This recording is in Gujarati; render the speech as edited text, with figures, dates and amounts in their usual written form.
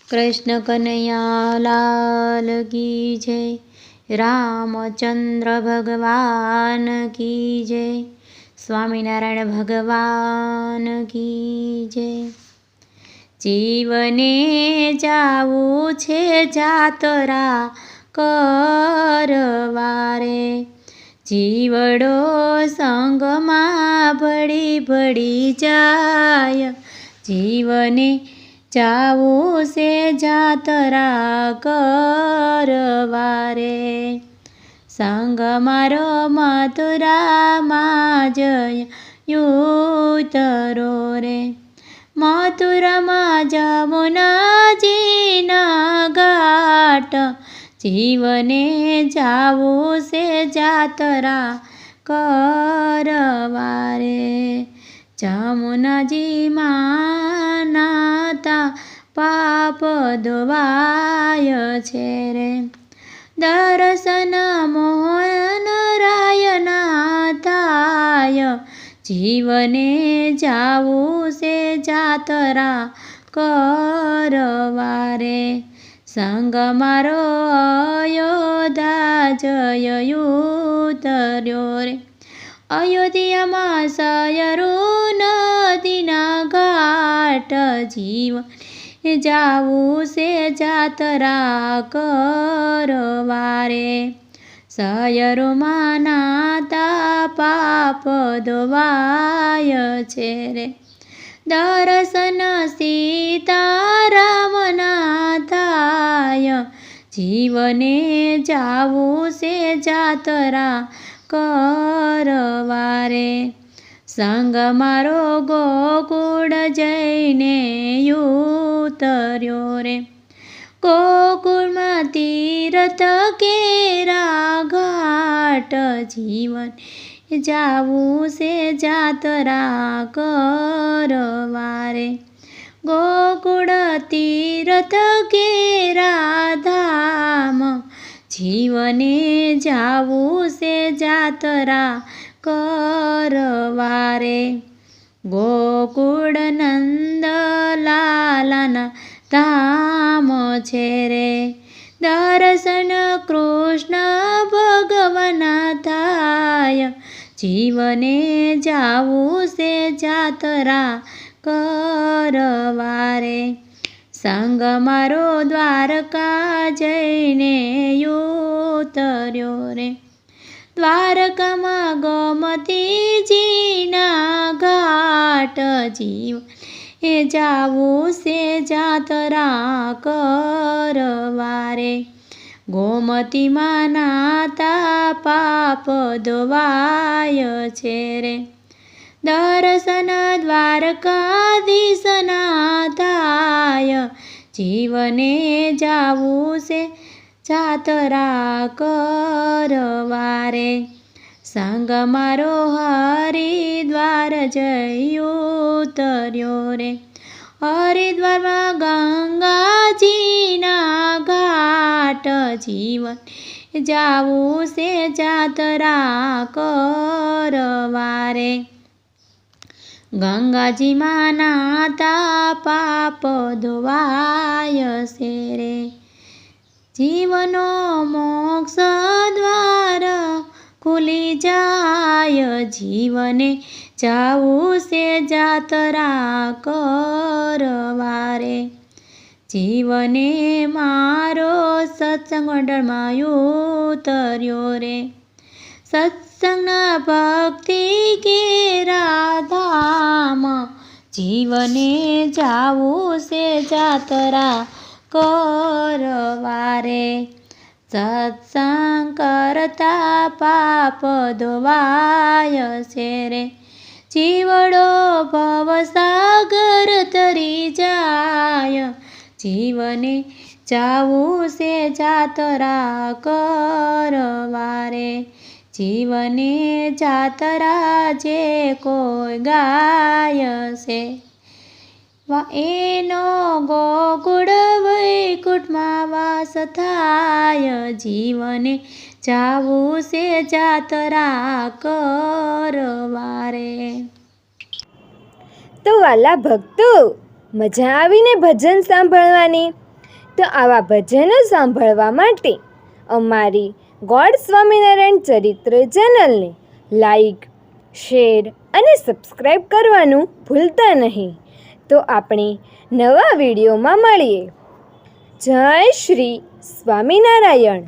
કૃષ્ણ કનૈયા લાલ કી જય, રામચંદ્ર ભગવાન કી જય, સ્વામિનારાયણ ભગવાન કી જય। જીવને જાવું છે જાતરા કરવારે, જીવડો સંગમાં ભળી ભળી જાય। જીવને જાવું છે જાતરા કરવારે, સંગ મારો મથુરામાં જયુતરો રે। મથુરામાં જમુનાજીના ઘાટ, જીવને જાવું છે જાતરા કરવારે। જમુનાજીમાં નાતા પાપ ધોવાય છે રે, દર્શન મોહન રાયના થાય। જીવને જાવું છે જાતરા કરવારે, સંગ મારો અયોધ્યા જયુતર્યો રે। અયોધ્યામાં સયરું નદીના ઘાટ, જીવને જાવું છે જાતરા કરવારે। સયરોમાં નાતા પાપ ધોવાય છે રે, દર્શન સીતારામના થાય। જીવને જાવું છે જાતરા કરવારે, સંગ મારો ગોકુળ જઈને ઉતર્યો રે। ગોકુળમાં તીર્થ કેરા ઘાટ, જીવને જાવું છે જાતરા કરવારે। ગોકુળ તીર્થ કેરા ધામ, જીવને જાવું છે જાતરા કરવારે। ગોકુળ નંદલાલના ધામ છે રે, દર્શન કૃષ્ણ ભગવાનના થાય। જીવને જાવું છે જાતરા કરવારે, સંગ મારો દ્વારકા જઈને ઉતર્યો રે। દ્વારકામાં ગોમતીજીના ઘાટ, જીવને જાવું છે જાતરા કરવારે। ગોમતીમાં નાતા પાપ ધોવાય છે રે, દર્શન દ્વારકાધીશના થાય। જીવને જાવું છે જાતરા કરવારે, સંગ મારો હરિદ્વાર જયુતર્યો રે। હરિદ્વારમાં ગંગાજીના ઘાટ, જીવને જાવું છે જાતરા કરવારે। ગંગાજીમાં નાતા પાપ ધોવાય છે રે, જીવનો મોક્ષ દ્વાર ખુલી જાય। જીવને જાવું છે જાતરા કરવારે, જીવને મારો સત્સંગ મંડળમાં ઉતર્યો રે। સત્સંગના ભક્તિ કેરા ધામ, જીવને જાવું છે જાતરા કરવારે। સત્સંગ કરતા પાપ ધોવાય છે રે, જીવડો ભવસાગર તરી જાય। જીવને જાવું છે જાતરા કરવારે, જીવને જાતરા જે કોઈ ગાય છે, એનો ગોકુળ વૈકુંઠમાં વાસ થાય। જીવને જાવું છે જાતરા કરવારે। તો વાલા ભક્તો, મજા આવીને ભજન સાંભળવાની? તો આવા ભજનો સાંભળવા માટે અમારી ગોડ સ્વામિનારાયણ ચરિત્ર ચેનલને લાઈક, શેર અને સબસ્ક્રાઈબ કરવાનું ભૂલતા નહીં. તો આપણે નવા વિડીયોમાં મળીએ. જય શ્રી સ્વામિનારાયણ.